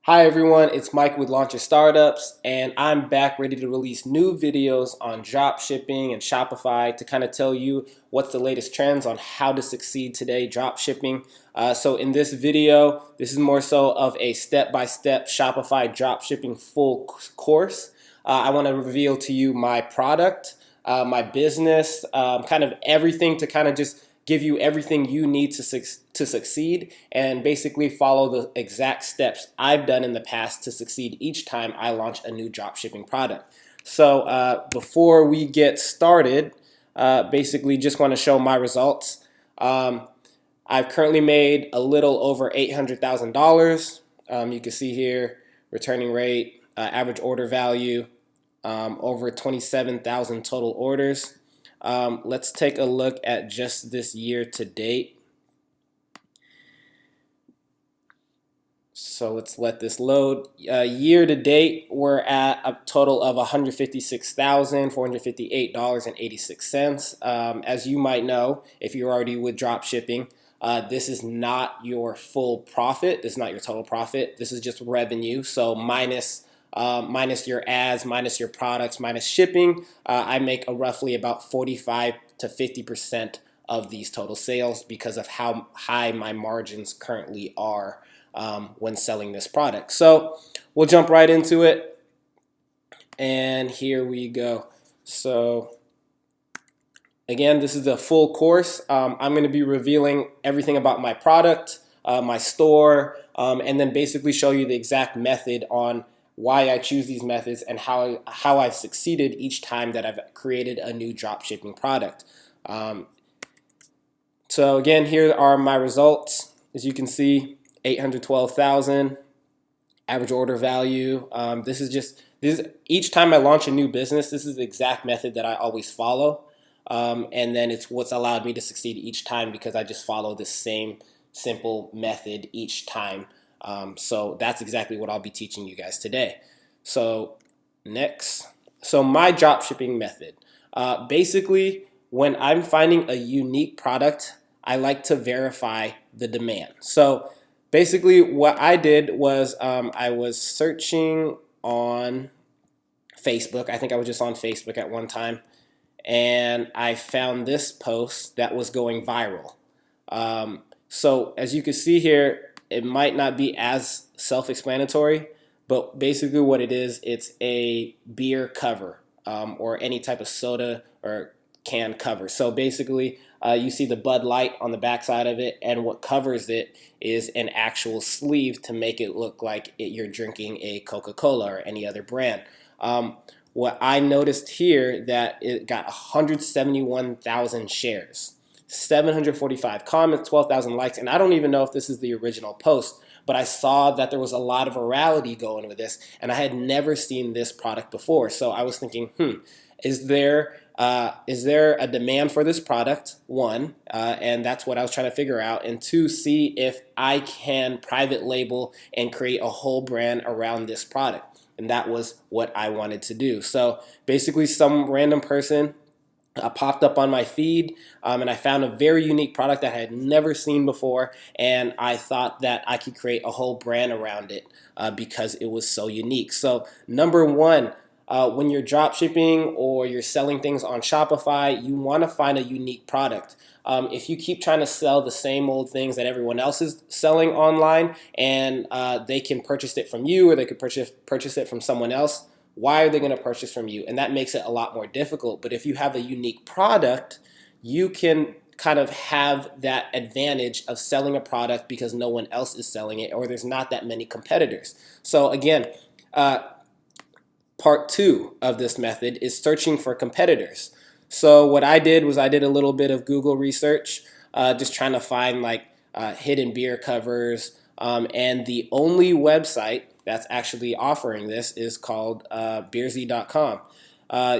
Hi everyone, it's Mike with Launch Your Startups, and I'm back ready to release new videos on drop shipping and Shopify to kind of tell you what's the latest trends on how to succeed today drop shipping. So in this video, this is more so of a step-by-step Shopify drop shipping full course. I want to reveal to you my product, my business, kind of everything to kind of just give you everything you need to succeed, and basically follow the exact steps I've done in the past to succeed each time I launch a new dropshipping product. So before we get started, basically just want to show my results. I've currently made a little over $800,000. You can see here returning rate, average order value, over 27,000 total orders. Let's take a look at just this year to date. So let's let this load. Year to date, we're at a total of $156,458.86. As you might know, if you're already with drop shipping, this is not your full profit. This is not your total profit. This is just revenue. So minus your ads, minus your products, minus shipping, I make a roughly about 45 to 50% of these total sales because of how high my margins currently are when selling this product. So we'll jump right into it. And here we go. So again, this is a full course. I'm going to be revealing everything about my product, my store, and then basically show you the exact method on why I choose these methods and how I've succeeded each time that I've created a new dropshipping product. So again, here are my results. As you can see, 812,000 average order value. This is each time I launch a new business, this is the exact method that I always follow. And then it's what's allowed me to succeed each time because I just follow the same simple method each time. So that's exactly what I'll be teaching you guys today. So next, so my dropshipping method. Basically, when I'm finding a unique product, I like to verify the demand. So basically what I did was I was searching on Facebook. I think I was just on Facebook at one time, and I found this post that was going viral. So as you can see here, it might not be as self-explanatory, but basically what it is, it's a beer cover or any type of soda or can cover. So basically you see the Bud Light on the backside of it, and what covers it is an actual sleeve to make it look like you're drinking a Coca-Cola or any other brand. What I noticed here, that it got 171,000 shares, 745 comments, 12,000 likes, and I don't even know if this is the original post, but I saw that there was a lot of virality going with this, and I had never seen this product before. So I was thinking, is there a demand for this product? One, and that's what I was trying to figure out, and two, see if I can private label and create a whole brand around this product. And that was what I wanted to do. So basically, some random person popped up on my feed, and I found a very unique product that I had never seen before, and I thought that I could create a whole brand around it because it was so unique. So number one, when you're drop shipping or you're selling things on Shopify, you want to find a unique product. If you keep trying to sell the same old things that everyone else is selling online, and they can purchase it from you, or they could purchase it from someone else, why are they going to purchase from you? And that makes it a lot more difficult. But if you have a unique product, you can kind of have that advantage of selling a product because no one else is selling it, or there's not that many competitors. So again, part two of this method is searching for competitors. So what I did was I did a little bit of Google research, just trying to find like hidden beer covers, and the only website that's actually offering this is called beerzy.com.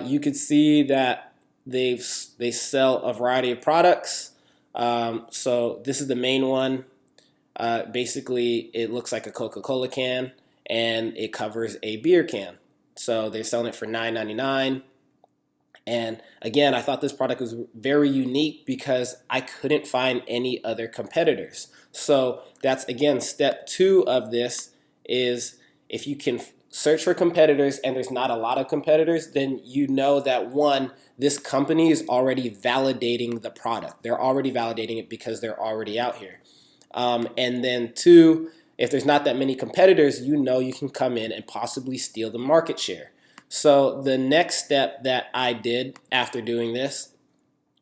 You could see that they sell a variety of products. So this is the main one. Basically, it looks like a Coca-Cola can, and it covers a beer can. So they're selling it for $9.99. And again, I thought this product was very unique because I couldn't find any other competitors. So that's, again, step two of this is if you can search for competitors and there's not a lot of competitors, then you know that one, this company is already validating the product. They're already validating it because they're already out here. And then two, if there's not that many competitors, you know you can come in and possibly steal the market share. So the next step that I did after doing this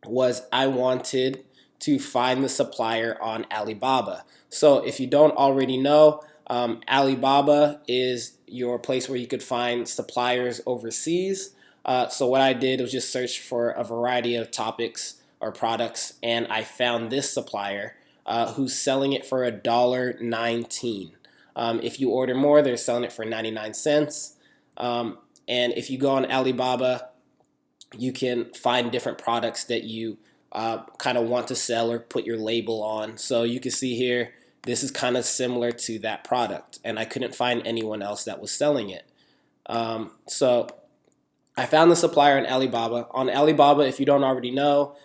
was I wanted to find the supplier on Alibaba. So if you don't already know, Alibaba is your place where you could find suppliers overseas. So what I did was just search for a variety of topics or products, and I found this supplier who's selling it for $1.19. If you order more, they're selling it for 99 cents. And if you go on Alibaba, you can find different products that you kind of want to sell or put your label on. So you can see here, this is kind of similar to that product, and I couldn't find anyone else that was selling it. So I found the supplier on Alibaba. On Alibaba, if you don't already know,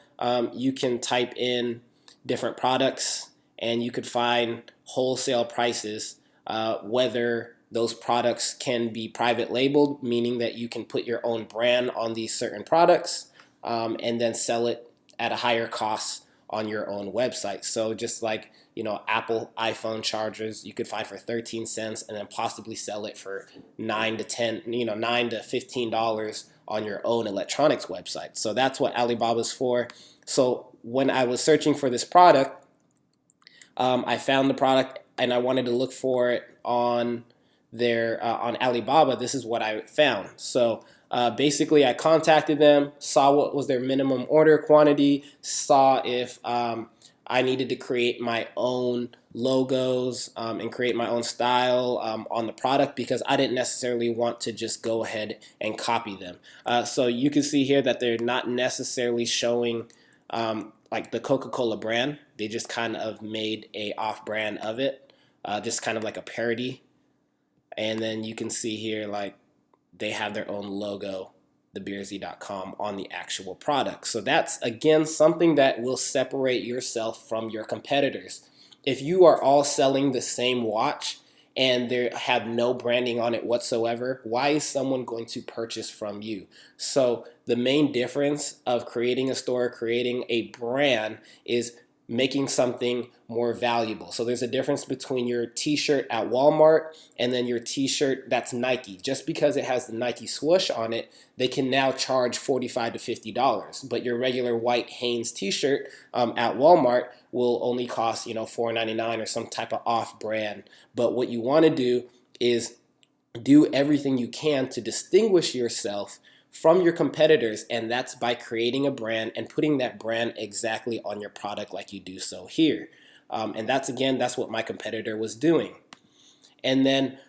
you can type in different products and you could find wholesale prices, whether those products can be private labeled, meaning that you can put your own brand on these certain products and then sell it at a higher cost on your own website. So just like, Apple iPhone chargers, you could find for 13 cents and then possibly sell it for $9 to $15 on your own electronics website. So that's what Alibaba's for. So when I was searching for this product, I found the product and I wanted to look for it on on Alibaba. This is what I found. So basically, I contacted them, saw what was their minimum order quantity, saw if I needed to create my own logos and create my own style on the product, because I didn't necessarily want to just go ahead and copy them. So you can see here that they're not necessarily showing like the Coca-Cola brand. They just kind of made a off-brand of it, just kind of like a parody. And then you can see here, like, they have their own logo, thebeersy.com, on the actual product. So that's, again, something that will separate yourself from your competitors. If you are all selling the same watch and they have no branding on it whatsoever, why is someone going to purchase from you? So the main difference of creating a store, creating a brand, is making something more valuable. So there's a difference between your t-shirt at Walmart and then your t-shirt that's Nike. Just because it has the Nike swoosh on it, they can now charge $45 to $50. But your regular white Hanes t-shirt at Walmart will only cost, $4.99 or some type of off-brand. But what you want to do is do everything you can to distinguish yourself from your competitors, and that's by creating a brand and putting that brand exactly on your product like you do so here. And that's what my competitor was doing. And then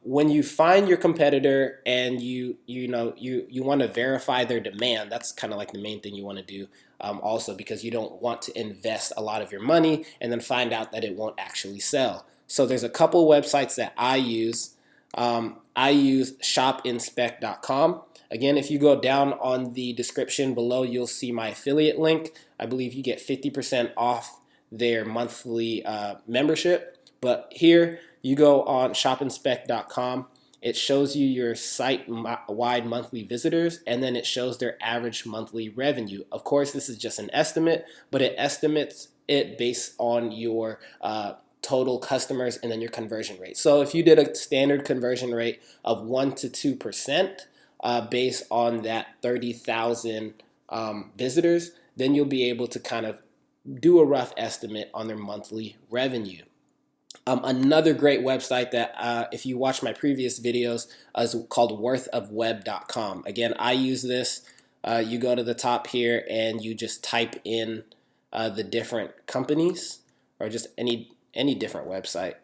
when you find your competitor and you want to verify their demand, that's kind of like the main thing you want to do also, because you don't want to invest a lot of your money and then find out that it won't actually sell. So there's a couple websites that I use. I use shopinspect.com. Again, if you go down on the description below, you'll see my affiliate link. I believe you get 50% off their monthly membership. But here, you go on shopinspect.com. It shows you your site-wide monthly visitors, and then it shows their average monthly revenue. Of course, this is just an estimate, but it estimates it based on your total customers and then your conversion rate. So if you did a standard conversion rate of 1 to 2%, based on that 30,000 visitors, then you'll be able to kind of do a rough estimate on their monthly revenue. Another great website that, if you watch my previous videos, is called worthofweb.com. Again, I use this. You go to the top here and you just type in the different companies, or just any different website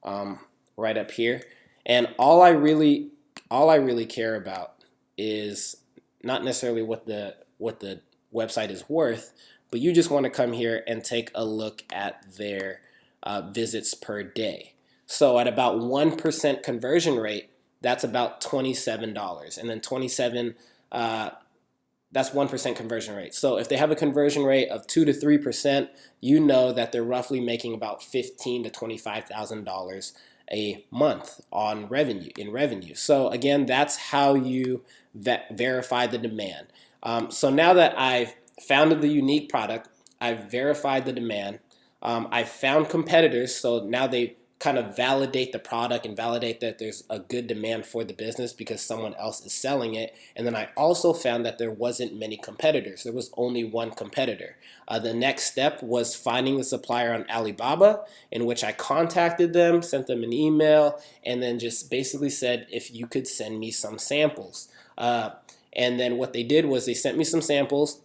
right up here. And all I really care about is not necessarily what the website is worth, but you just want to come here and take a look at their visits per day. So at about 1% conversion rate, that's about $27, and then 27 that's 1% conversion rate. So if they have a conversion rate of 2 to 3%, you know that they're roughly making about $15,000 to $25,000 a month on revenue. So again, that's how you verify the demand. So now that I've founded the unique product, I've verified the demand, I've found competitors, so now they kind of validate the product and validate that there's a good demand for the business because someone else is selling it. And then I also found that there wasn't many competitors. There was only one competitor. The next step was finding the supplier on Alibaba, in which I contacted them, sent them an email, and then just basically said, if you could send me some samples. And then what they did was they sent me some samples.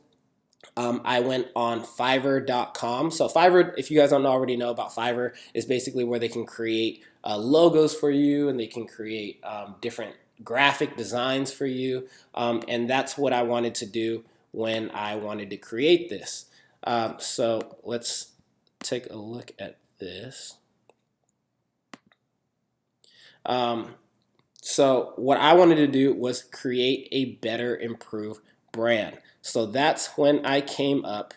I went on Fiverr.com. So Fiverr, if you guys don't already know about Fiverr, is basically where they can create logos for you, and they can create different graphic designs for you. And that's what I wanted to do when I wanted to create this. So let's take a look at this. So what I wanted to do was create a better, improved brand. So that's when I came up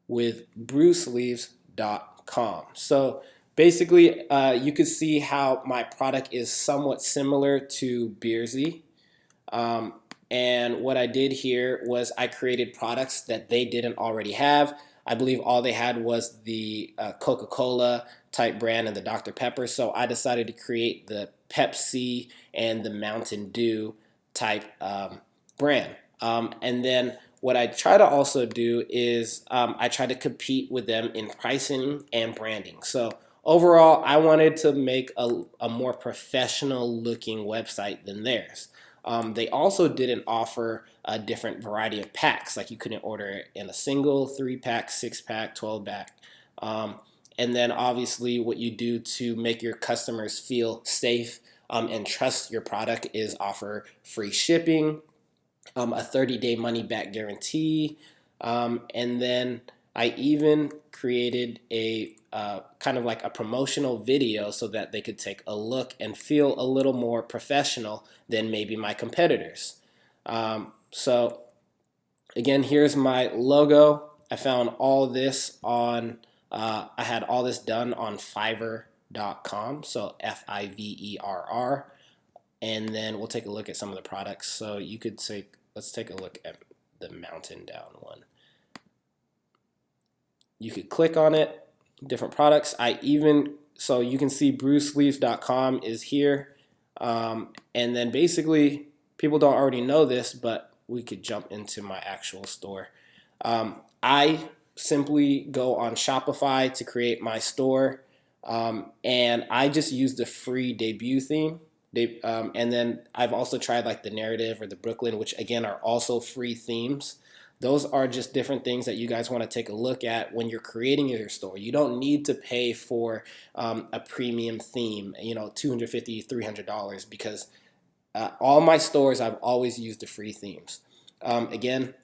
with brewsleeves.com. So basically, you could see how my product is somewhat similar to Beersy. And what I did here was I created products that they didn't already have. I believe all they had was the Coca-Cola type brand and the Dr. Pepper. So I decided to create the Pepsi and the Mountain Dew type brand. And then what I try to also do is I try to compete with them in pricing and branding. So overall, I wanted to make a more professional looking website than theirs. They also didn't offer a different variety of packs. Like you couldn't order it in a single, 3-pack, 6-pack, 12-pack. And then obviously what you do to make your customers feel safe and trust your product is offer free shipping, a 30-day money-back guarantee, and then I even created a kind of like a promotional video so that they could take a look and feel a little more professional than maybe my competitors. So again, here's my logo. I found all this on, I had all this done on Fiverr.com, so Fiverr. And then we'll take a look at some of the products. So you could let's take a look at the Mountain Down one. You could click on it, different products. So you can see brewsleeves.com is here. And then basically, people don't already know this, but we could jump into my actual store. I simply go on Shopify to create my store. And I just use the free debut theme. And then I've also tried like the Narrative or the Brooklyn, which again are also free themes. Those are just different things that you guys want to take a look at when you're creating your store. You don't need to pay for a premium theme, $250, $300, because all my stores I've always used the free themes. Again,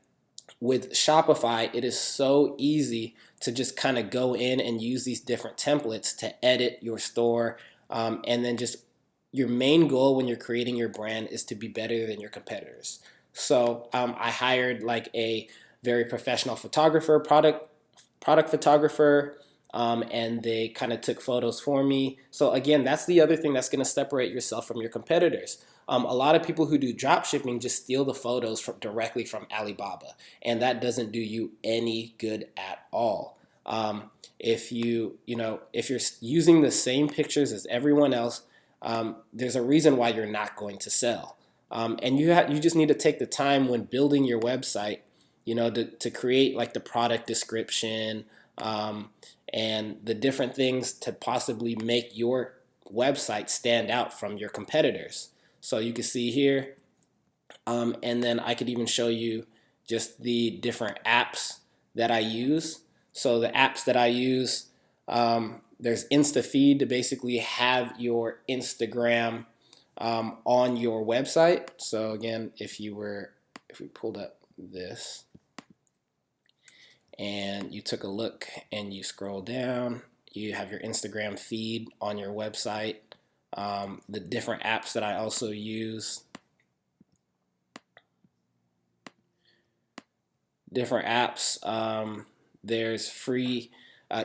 with Shopify, it is so easy to just kind of go in and use these different templates to edit your store, and then just your main goal when you're creating your brand is to be better than your competitors. So I hired like a very professional photographer, product photographer, and they kind of took photos for me. So again, that's the other thing that's going to separate yourself from your competitors. A lot of people who do drop shipping just steal the photos directly from Alibaba, and that doesn't do you any good at all. If you're using the same pictures as everyone else, there's a reason why you're not going to sell. And you just need to take the time when building your website, to create like the product description, and the different things to possibly make your website stand out from your competitors. So you can see here, and then I could even show you just the different apps that I use. So the apps that I use, there's InstaFeed to basically have your Instagram on your website. So again, if we pulled up this and you took a look and you scroll down, you have your Instagram feed on your website. The different apps that I also use. Different apps. There's free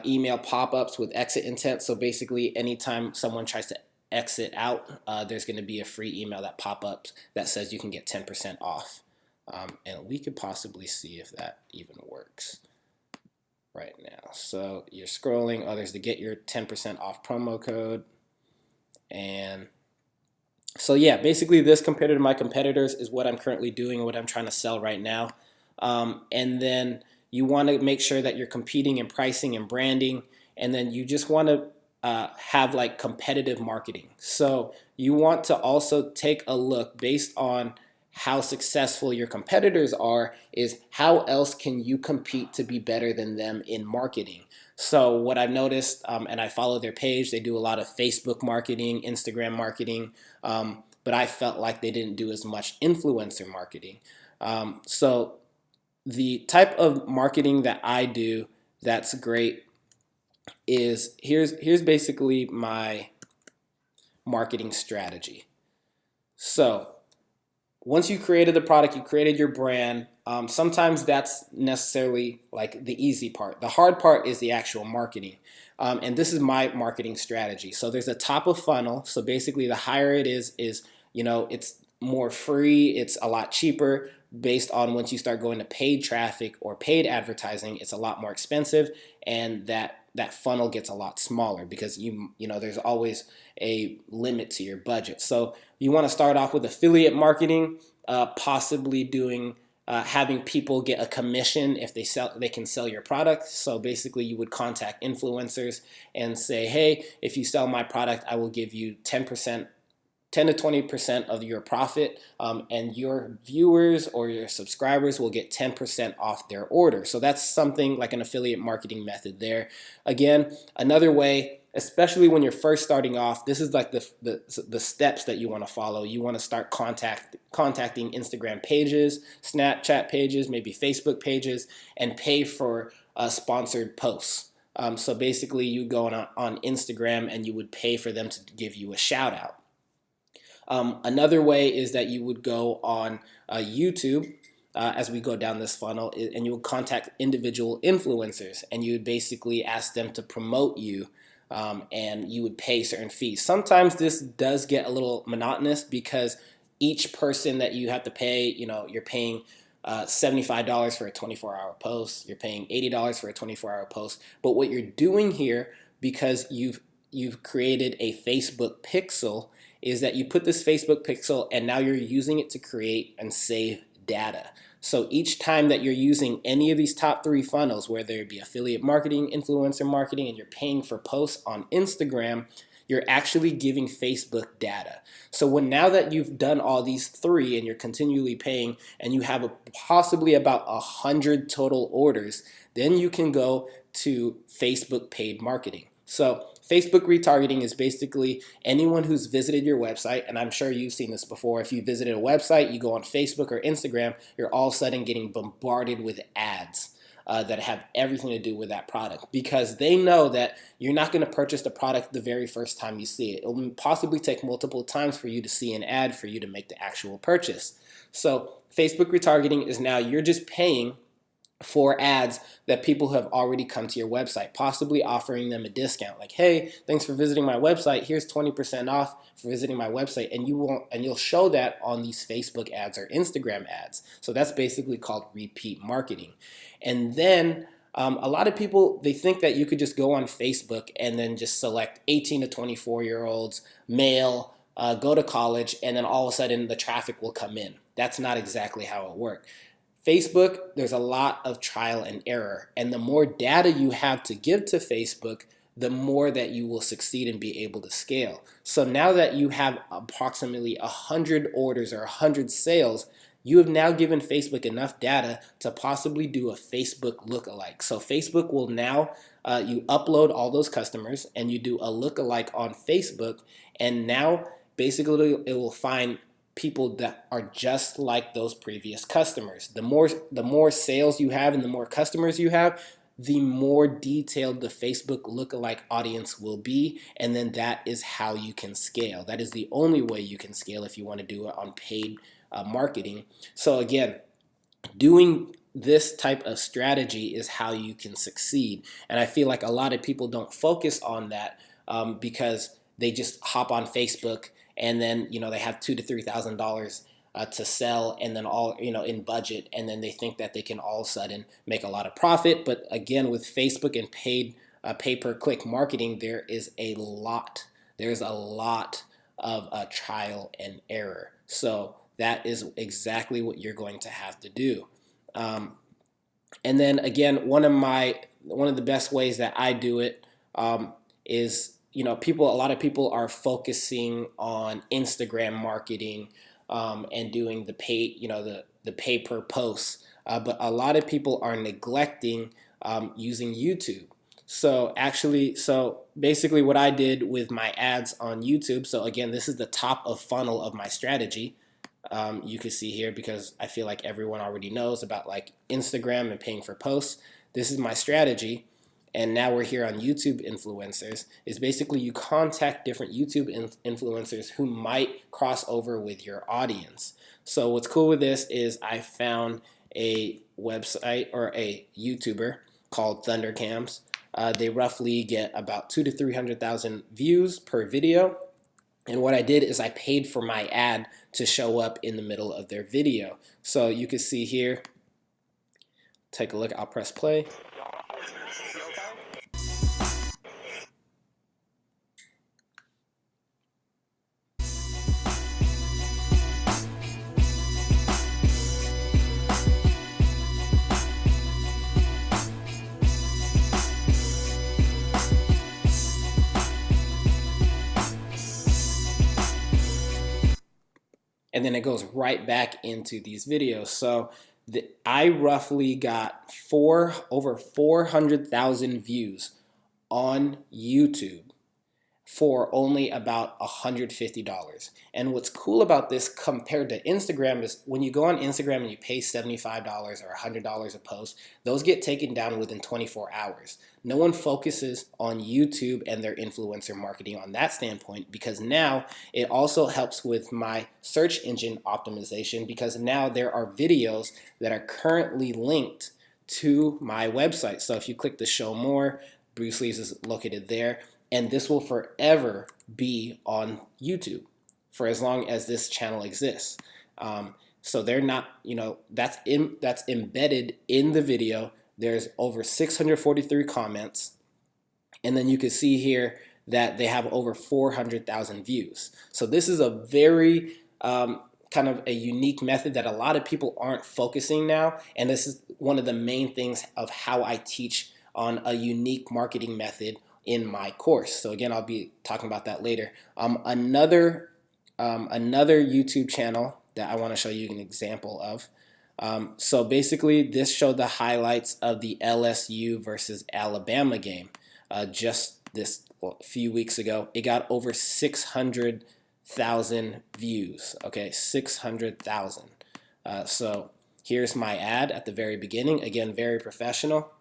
email pop-ups with exit intent. So basically, anytime someone tries to exit out, there's going to be a free email that pop up that says you can get 10% off. And we could possibly see if that even works right now. So you're scrolling. Oh, there's the get your 10% off promo code. And so yeah, basically this compared to my competitors is what I'm currently doing and what I'm trying to sell right now. And then you want to make sure that you're competing in pricing and branding. And then you just want to have like competitive marketing. So you want to also take a look based on how successful your competitors are, is how else can you compete to be better than them in marketing. So what I've noticed, and I follow their page, they do a lot of Facebook marketing, Instagram marketing, but I felt like they didn't do as much influencer marketing. So the type of marketing that I do that's great is here's basically my marketing strategy. So once you created the product, you created your brand, sometimes that's necessarily like the easy part. The hard part is the actual marketing. And this is my marketing strategy. So there's a top of funnel. So basically the higher it is, it's more free. It's a lot cheaper based on once you start going to paid traffic or paid advertising, it's a lot more expensive. And that funnel gets a lot smaller because there's always a limit to your budget. So you want to start off with affiliate marketing, possibly doing having people get a commission if they can sell your product. So basically you would contact influencers and say, hey, if you sell my product, I will give you 10 to 20% of your profit, and your viewers or your subscribers will get 10% off their order. So that's something like an affiliate marketing method there. Again, another way, especially when you're first starting off, this is like the steps that you want to follow. You want to start contacting Instagram pages, Snapchat pages, maybe Facebook pages, and pay for sponsored posts. So basically you go on Instagram and you would pay for them to give you a shout out. Another way is that you would go on YouTube as we go down this funnel, and you would contact individual influencers and you would basically ask them to promote you, and you would pay certain fees. Sometimes this does get a little monotonous because each person that you have to pay, you're paying $75 for a 24-hour post, you're paying $80 for a 24-hour post. But what you're doing here, because you've created a Facebook pixel, is that you put this Facebook pixel and now you're using it to create and save data. So each time that you're using any of these top 3 funnels, whether it be affiliate marketing, influencer marketing, and you're paying for posts on Instagram, you're actually giving Facebook data. So now that you've done all these 3 and you're continually paying and you have possibly about 100 total orders, then you can go to Facebook paid marketing. So Facebook retargeting is basically anyone who's visited your website, and I'm sure you've seen this before. If you visited a website, you go on Facebook or Instagram, you're all of a sudden getting bombarded with ads that have everything to do with that product, because they know that you're not going to purchase the product the very first time you see it. It will possibly take multiple times for you to see an ad for you to make the actual purchase. So Facebook retargeting is now you're just paying for ads that people have already come to your website, possibly offering them a discount. Like, hey, thanks for visiting my website. Here's 20% off for visiting my website, and you'll show that on these Facebook ads or Instagram ads. So that's basically called repeat marketing. And then a lot of people, they think that you could just go on Facebook and then just select 18 to 24-year-olds, male, go to college, and then all of a sudden the traffic will come in. That's not exactly how it works. Facebook, there's a lot of trial and error, and the more data you have to give to Facebook, the more that you will succeed and be able to scale. So now that you have approximately 100 orders or 100 sales, you have now given Facebook enough data to possibly do a Facebook lookalike. So Facebook will now, you upload all those customers and you do a lookalike on Facebook, and now basically it will find people that are just like those previous customers. The more sales you have and the more customers you have, the more detailed the Facebook lookalike audience will be, and then that is how you can scale. That is the only way you can scale if you want to do it on paid marketing. So again, doing this type of strategy is how you can succeed, and I feel like a lot of people don't focus on that because they just hop on Facebook, and then they have $2,000 to $3,000 to sell, and then all in budget, and then they think that they can all of a sudden make a lot of profit. But again, with Facebook and paid pay-per-click marketing, there's a lot of trial and error. So that is exactly what you're going to have to do. And then again, one of the best ways that I do it is, a lot of people are focusing on Instagram marketing and doing the pay per post, but a lot of people are neglecting using YouTube. So basically what I did with my ads on YouTube, so again, this is the top of funnel of my strategy. You can see here, because I feel like everyone already knows about like Instagram and paying for posts. This is my strategy. And now we're here on YouTube influencers. Is basically you contact different YouTube influencers who might cross over with your audience. So what's cool with this is I found a website or a YouTuber called Thundercams. They roughly get about 200,000 to 300,000 views per video. And what I did is I paid for my ad to show up in the middle of their video. So you can see here, take a look, I'll press play. And then it goes right back into these videos. So I roughly got over 400,000 views on YouTube for only about $150. And what's cool about this compared to Instagram is when you go on Instagram and you pay $75 or $100 a post, those get taken down within 24 hours. No one focuses on YouTube and their influencer marketing on that standpoint, because now it also helps with my search engine optimization, because now there are videos that are currently linked to my website. So if you click the show more, Bruce Lee's is located there. And this will forever be on YouTube for as long as this channel exists. So they're not, that's embedded in the video. There's over 643 comments. And then you can see here that they have over 400,000 views. So this is a very kind of a unique method that a lot of people aren't focusing now. And this is one of the main things of how I teach on a unique marketing method in my course. So again, I'll be talking about that later. Another YouTube channel that I want to show you an example of. So basically, this showed the highlights of the LSU versus Alabama game just this few weeks ago. It got over 600,000 views. Okay, 600,000. So here's my ad at the very beginning. Again, very professional.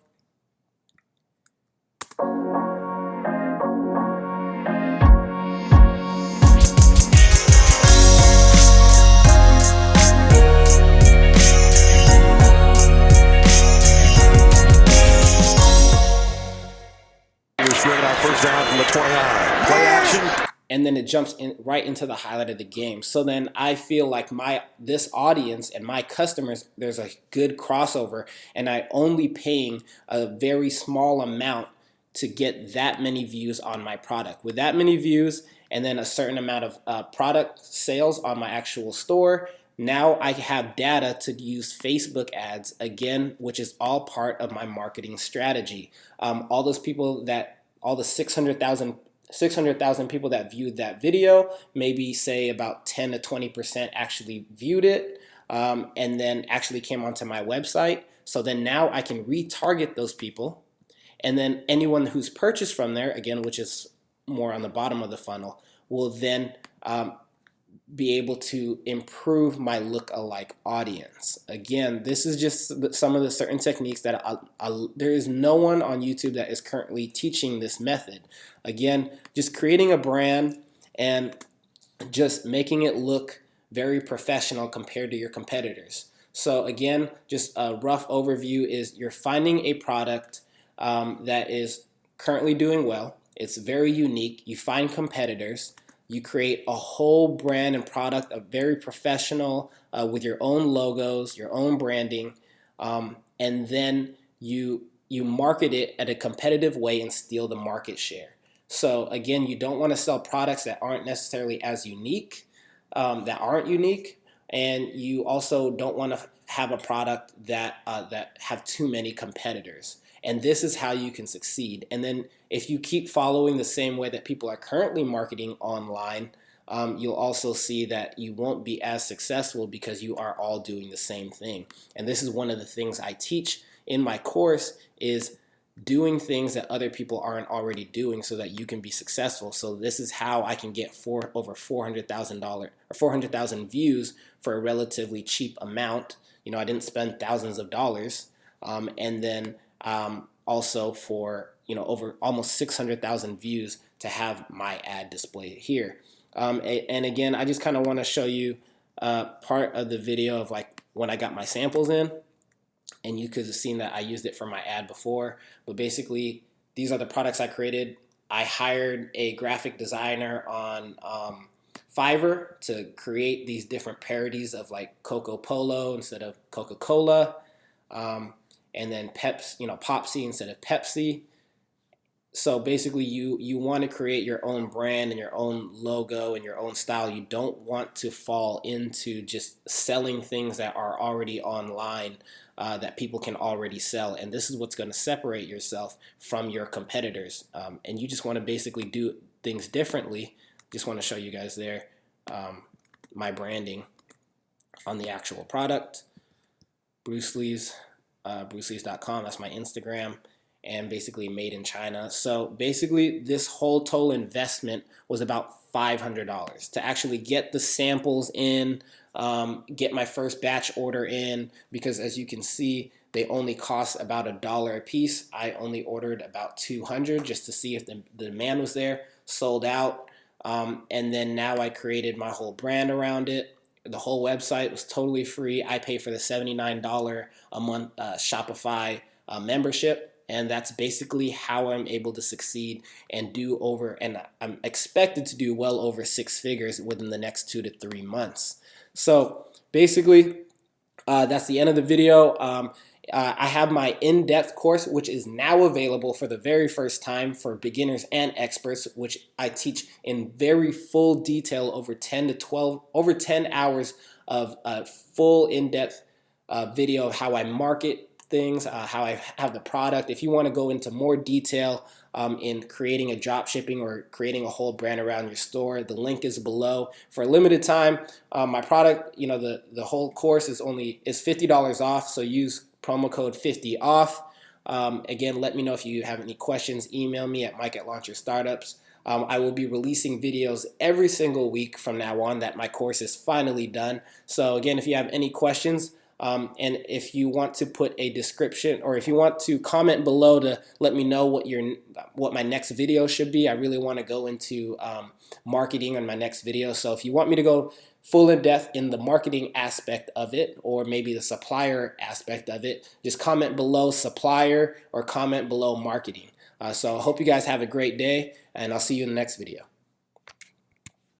First down from the 29. Play action. And then it jumps in right into the highlight of the game. So then I feel like this audience and my customers, there's a good crossover, and I only paying a very small amount to get that many views on my product. With that many views and then a certain amount of product sales on my actual store, now I have data to use Facebook ads again, which is all part of my marketing strategy. All the 600,000 people that viewed that video, maybe say about 10 to 20% actually viewed it and then actually came onto my website. So then now I can retarget those people, and then anyone who's purchased from there, again, which is more on the bottom of the funnel, will then be able to improve my look-alike audience. Again, this is just some of the certain techniques that there is no one on YouTube that is currently teaching this method. Again, just creating a brand and just making it look very professional compared to your competitors. So again, just a rough overview is you're finding a product that is currently doing well. It's very unique. You find competitors. You create a whole brand and product, a very professional with your own logos, your own branding, and then you market it at a competitive way and steal the market share. So again, you don't want to sell products that aren't necessarily as unique, and you also don't want to have a product that have too many competitors. And this is how you can succeed. And then if you keep following the same way that people are currently marketing online, you'll also see that you won't be as successful because you are all doing the same thing. And this is one of the things I teach in my course, is doing things that other people aren't already doing so that you can be successful. So this is how I can get over $400,000 or 400,000 views for a relatively cheap amount. I didn't spend thousands of dollars, and then also for over almost 600,000 views to have my ad displayed here. And again, I just kind of want to show you part of the video of like when I got my samples in, and you could have seen that I used it for my ad before. But basically, these are the products I created. I hired a graphic designer on Fiverr to create these different parodies of like Coco Polo instead of Coca-Cola, and then Popsy instead of Pepsi. So basically, you want to create your own brand and your own logo and your own style. You don't want to fall into just selling things that are already online, that people can already sell. And this is what's going to separate yourself from your competitors. And you just want to basically do things differently. Just want to show you guys there my branding on the actual product. Bruce Lee's, brucelees.com. That's my Instagram. And basically made in China. So basically this whole total investment was about $500 to actually get the samples in, get my first batch order in, because as you can see, they only cost about $1 a piece. I only ordered about 200 just to see if the demand was there, sold out. And then now I created my whole brand around it. The whole website was totally free. I pay for the $79 a month Shopify membership. And that's basically how I'm able to succeed and I'm expected to do well over 6 figures within the next 2 to 3 months. So basically, that's the end of the video. I have my in-depth course, which is now available for the very first time for beginners and experts, which I teach in very full detail over 10 hours of full in-depth video of how I market things, how I have the product. If you want to go into more detail in creating a drop shipping or creating a whole brand around your store, the link is below. For a limited time, my product, the whole course is $50 off, so use promo code 50 off. Again, let me know if you have any questions. Email me at mike@launcherstartups. I will be releasing videos every single week from now on that my course is finally done. So again, if you have any questions, and if you want to put a description, or if you want to comment below to let me know what my next video should be. I really want to go into marketing on my next video. So if you want me to go full in depth in the marketing aspect of it, or maybe the supplier aspect of it, just comment below supplier or comment below marketing. So I hope you guys have a great day, and I'll see you in the next video.